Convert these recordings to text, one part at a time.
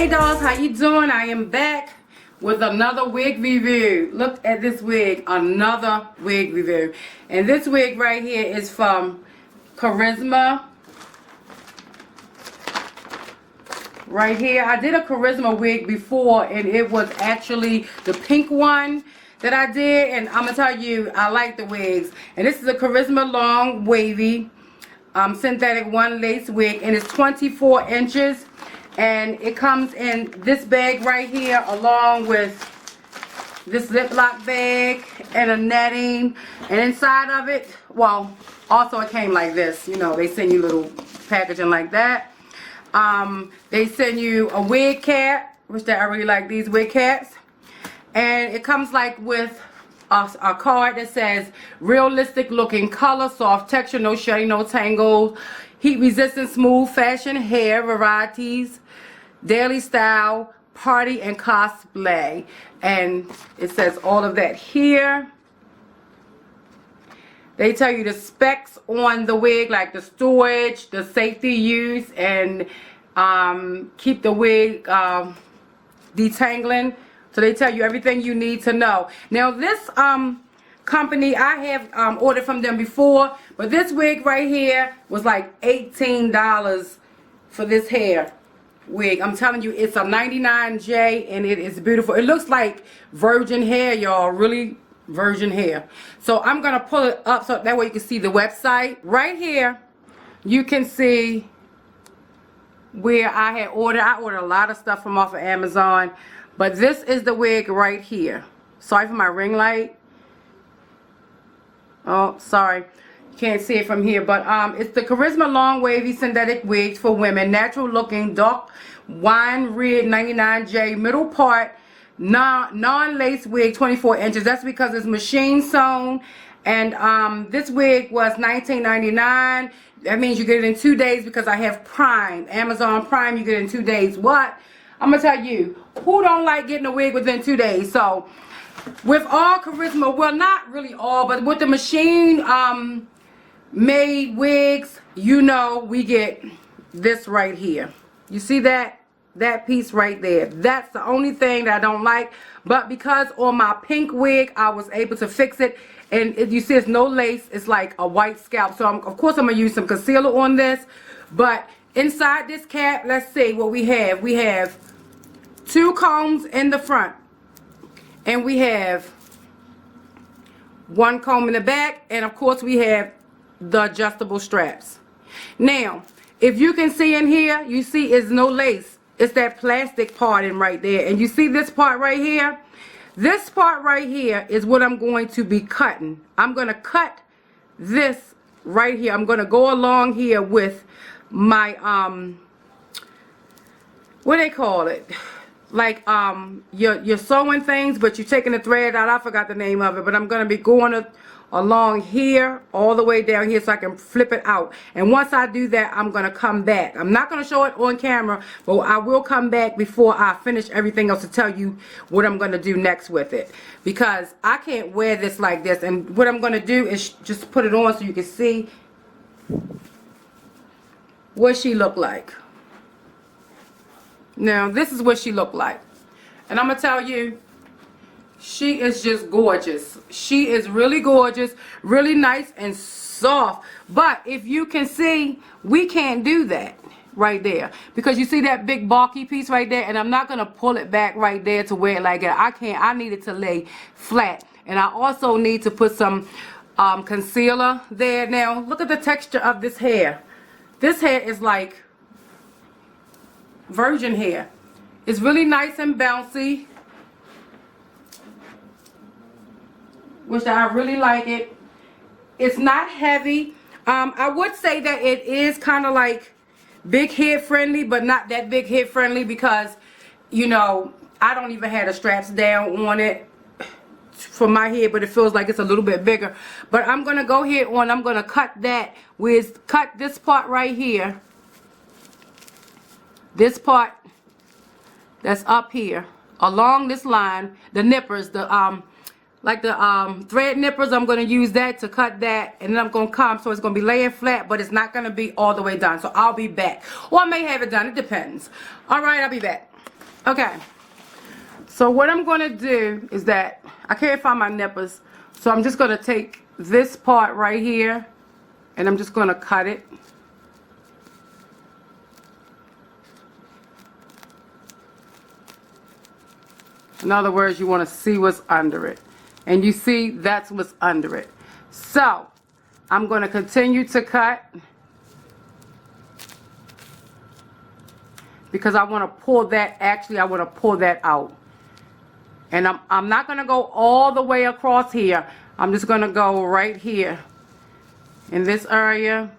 Hey dolls, how you doing? I am back with another wig review. Look at this wig, another wig review. And this wig right here is from Charisma. Right here, I did a Charisma wig before, and it was actually the pink one that I did. And I'm gonna tell you, I like the wigs. And this is a Charisma long wavy synthetic one lace wig, and it's 24 inches. And it comes in this bag right here along with this Ziploc bag and a netting. And inside of it, well, also it came like this. You know, they send you little packaging like that. They send you a wig cap, which I really like these wig caps. And it comes like with a card that says realistic looking color, soft texture, no shedding, no tangles, heat resistant, smooth fashion hair varieties, daily style, party and cosplay. And it says all of that here. They tell you the specs on the wig, like the storage, the safety use, and keep the wig detangling. So they tell you everything you need to know. Now this company, I have ordered from them before, but this wig right here was like $18 for this hair wig. I'm telling you, it's a 99J and it is beautiful. It looks like virgin hair, y'all, really virgin hair. So I'm gonna pull it up so that way you can see the website. Right here you can see where I had ordered. I ordered a lot of stuff from off of Amazon, but this is the wig right here. Sorry for my ring light. Oh, sorry, you can't see it from here, but it's the Charisma long wavy synthetic wigs for women, natural looking, dark wine red 99J, middle part non-lace wig, 24 inches. That's because it's machine sewn. And this wig was $19.99. That means you get it in 2 days because I have Prime, Amazon Prime. You get it in 2 days. What? I'm gonna tell you, who don't like getting a wig within 2 days? So with all Charisma, well, not really all, but with the machine made wigs, you know, we get this right here. You see that piece right there? That's the only thing that I don't like. But because on my pink wig I was able to fix it, and you see it's no lace, it's like a white scalp. So of course I'm gonna use some concealer on this. But inside this cap, let's see what we have. We have 2 combs in the front, and we have 1 comb in the back, and of course we have the adjustable straps. Now if you can see in here, you see it's no lace. It's that plastic part in right there. And you see this part right here? This part right here is what I'm going to be cutting. I'm going to cut this right here. I'm going to go along here with my, what do they call it? Like, you're sewing things, but you're taking the thread out. I forgot the name of it, but I'm going to be going along here all the way down here so I can flip it out. And once I do that, I'm going to come back. I'm not going to show it on camera, but I will come back before I finish everything else to tell you what I'm going to do next with it, because I can't wear this like this. And what I'm going to do is just put it on so you can see what she looked like. Now this is what she looked like, and I'm gonna tell you, she is just gorgeous. She is really gorgeous, really nice and soft. But if you can see, we can't do that right there, because you see that big bulky piece right there, and I'm not gonna pull it back right there to wear it like that. I can't. I need it to lay flat, and I also need to put some concealer there. Now look at the texture of this hair. This hair is like virgin hair. It's really nice and bouncy, which I really like it. It's not heavy. I would say that it is kind of like big head friendly, but not that big head friendly, because you know, I don't even have the straps down on it for my head, but it feels like it's a little bit bigger. But I'm gonna go ahead on, I'm gonna cut that with, cut this part right here, this part that's up here along this line, the nippers, the like the thread nippers. I'm going to use that to cut that, and then I'm going to come, so it's going to be laying flat, but it's not going to be all the way done. So I'll be back, or I may have it done, it depends. All right, I'll be back. Okay, so what I'm going to do is that I can't find my nippers, so I'm just going to take this part right here and I'm just going to cut it. In other words, you want to see what's under it. And you see that's what's under it. So I'm going to continue to cut because I want to pull that, actually I want to pull that out. And I'm not going to go all the way across here. I'm just going to go right here in this area.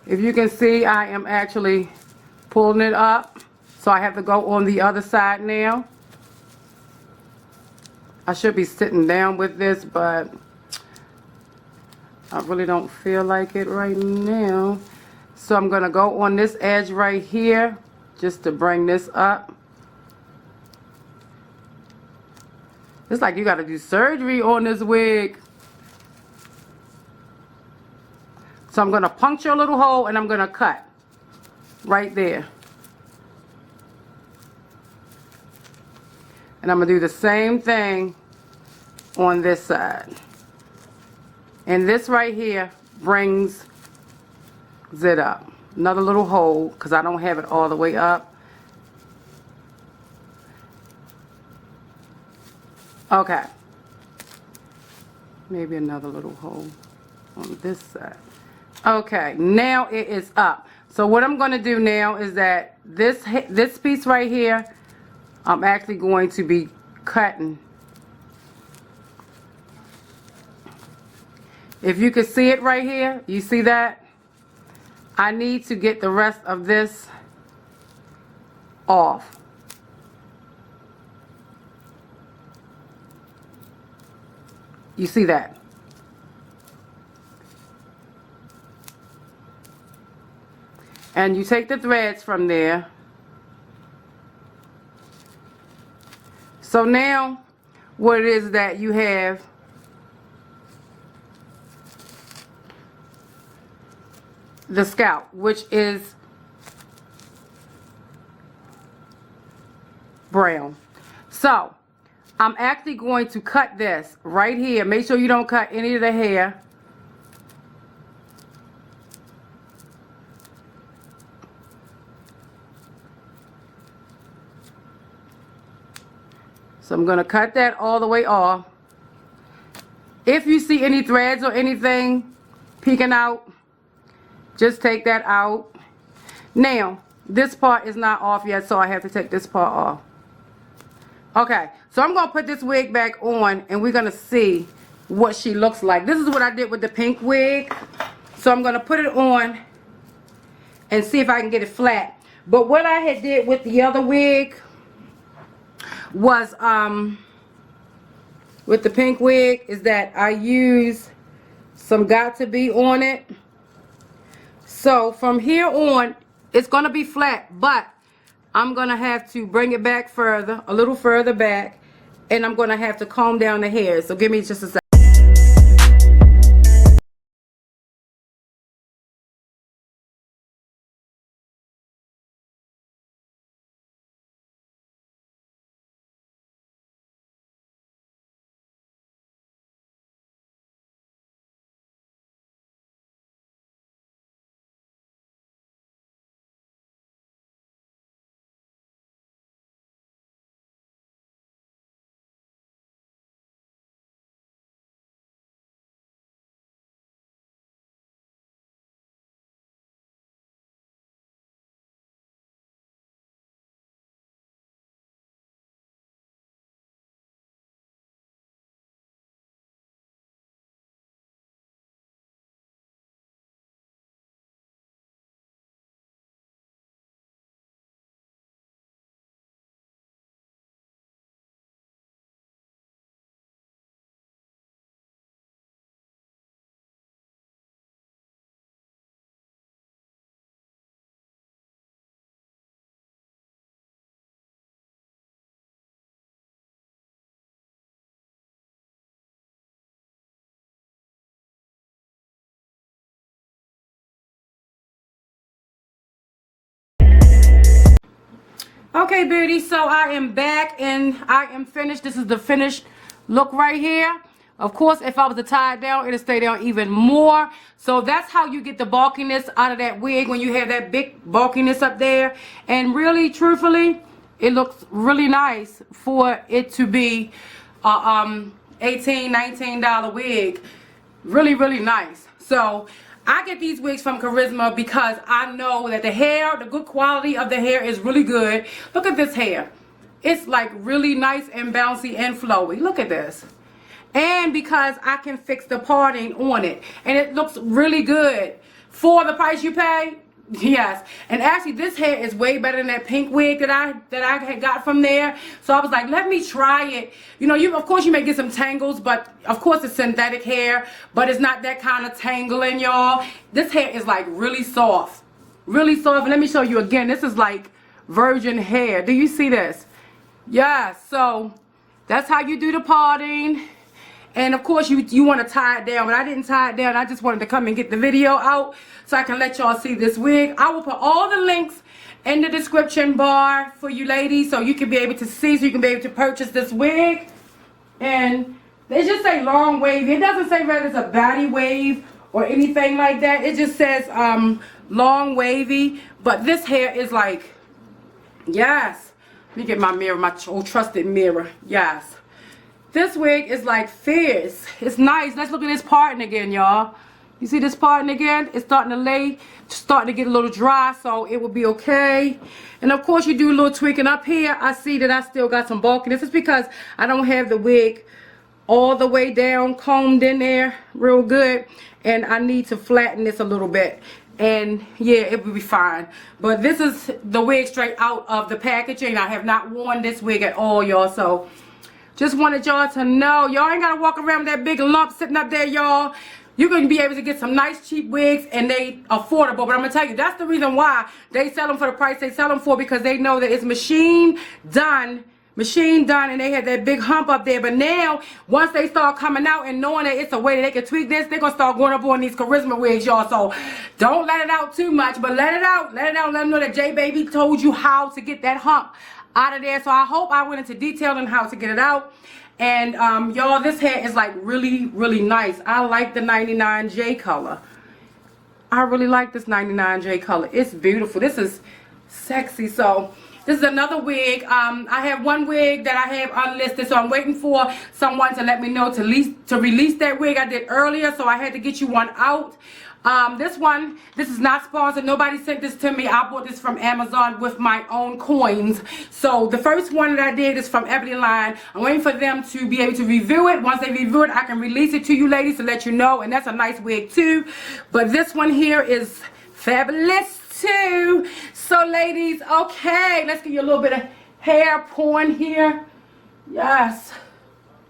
If you can see, I am actually pulling it up. So I have to go on the other side now. I should be sitting down with this, but I really don't feel like it right now. So I'm going to go on this edge right here just to bring this up. It's like you got to do surgery on this wig. So I'm going to puncture a little hole and I'm going to cut right there. And I'm going to do the same thing on this side. And this right here brings it up. Another little hole because I don't have it all the way up. Okay. Maybe another little hole on this side. Okay, now it is up. So what I'm going to do now is that this piece right here, I'm actually going to be cutting. If you can see it right here, you see that? I need to get the rest of this off. You see that? And you take the threads from there. So now what it is that you have the scalp, which is brown. So I'm actually going to cut this right here. Make sure you don't cut any of the hair. So I'm going to cut that all the way off. If you see any threads or anything peeking out, just take that out. Now, this part is not off yet, so I have to take this part off. Okay, so I'm going to put this wig back on, and we're going to see what she looks like. This is what I did with the pink wig. So I'm going to put it on and see if I can get it flat. But what I had did with the other wig was, with the pink wig, is that I used some Got To Be on it. So from here on, it's going to be flat, but I'm going to have to bring it back further, a little further back, and I'm going to have to comb down the hair. So give me just a second. Okay, beauty, so I am back and I am finished. This is the finished look right here. Of course, if I was to tie it down, it'll stay down even more. So that's how you get the bulkiness out of that wig, when you have that big bulkiness up there. And really, truthfully, it looks really nice for it to be a $18, $19 wig. Really, really nice. So I get these wigs from Charisma because I know that the hair, the good quality of the hair is really good. Look at this hair. It's like really nice and bouncy and flowy. Look at this. And because I can fix the parting on it. And it looks really good for the price you pay. Yes. And actually this hair is way better than that pink wig that I had got from there. So I was like, let me try it. You know, of course you may get some tangles, but of course it's synthetic hair, but it's not that kind of tangling, y'all. This hair is like really soft. Really soft. And let me show you again. This is like virgin hair. Do you see this? Yes. So that's how you do the parting. And of course you want to tie it down, but I didn't tie it down. I just wanted to come and get the video out so I can let y'all see this wig. I will put all the links in the description bar for you ladies so you can be able to see, so you can be able to purchase this wig. And they just say long wave. It doesn't say whether it's a body wave or anything like that. It just says long wavy. But this hair is like, yes. Let me get my mirror, my old trusted mirror. Yes. This wig is like fierce. It's nice. Let's look at this parting again, y'all. You see this parting again? It's starting to lay, starting to get a little dry, so it will be okay. And of course, you do a little tweaking up here. I see that I still got some bulkiness. It's because I don't have the wig all the way down, combed in there real good. And I need to flatten this a little bit. And yeah, it will be fine. But this is the wig straight out of the packaging. I have not worn this wig at all, y'all. So just wanted y'all to know. Y'all ain't got to walk around with that big lump sitting up there, y'all. You're going to be able to get some nice cheap wigs and they affordable. But I'm going to tell you, that's the reason why they sell them for the price they sell them for, because they know that it's machine done, and they had that big hump up there. But now, once they start coming out and knowing that it's a way that they can tweak this, they're going to start going up on these Charisma wigs, y'all. So don't let it out too much, but let it out. Let them know that J Baby told you how to get that hump out of there. So I hope I went into detail on how to get it out. And y'all, this hair is like really, really nice. I like the 99J color. I really like this 99J color. It's beautiful. This is sexy. So this is another wig. I have one wig that I have unlisted, so I'm waiting for someone to let me know to release that wig I did earlier, so I had to get you one out. This is not sponsored. Nobody sent this to me. I bought this from Amazon with my own coins. So the first one that I did is from Ebony Line. I'm waiting for them to be able to review it. Once they review it, I can release it to you ladies to let you know. And that's a nice wig too. But this one here is fabulous too. So ladies, okay, let's give you a little bit of hair porn here. Yes,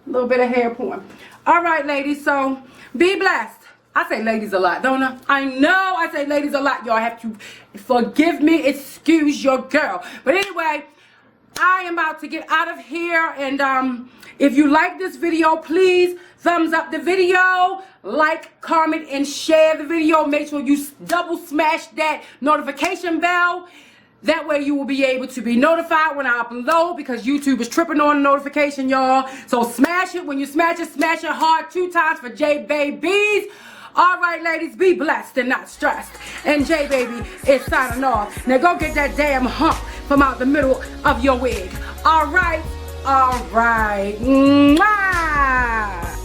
a little bit of hair porn. All right, ladies, so be blessed. I say ladies a lot, don't I? I know I say ladies a lot. Y'all have to forgive me, excuse your girl. But anyway, I am about to get out of here. And if you like this video, please thumbs up the video, like, comment, and share the video. Make sure you double smash that notification bell. That way you will be able to be notified when I upload, because YouTube is tripping on the notification, y'all. So smash it. When you smash it hard 2 times for J Babies. All right, ladies, be blessed and not stressed. And J Baby is signing off. Now go get that damn hump from out the middle of your wig. All right. Mwah.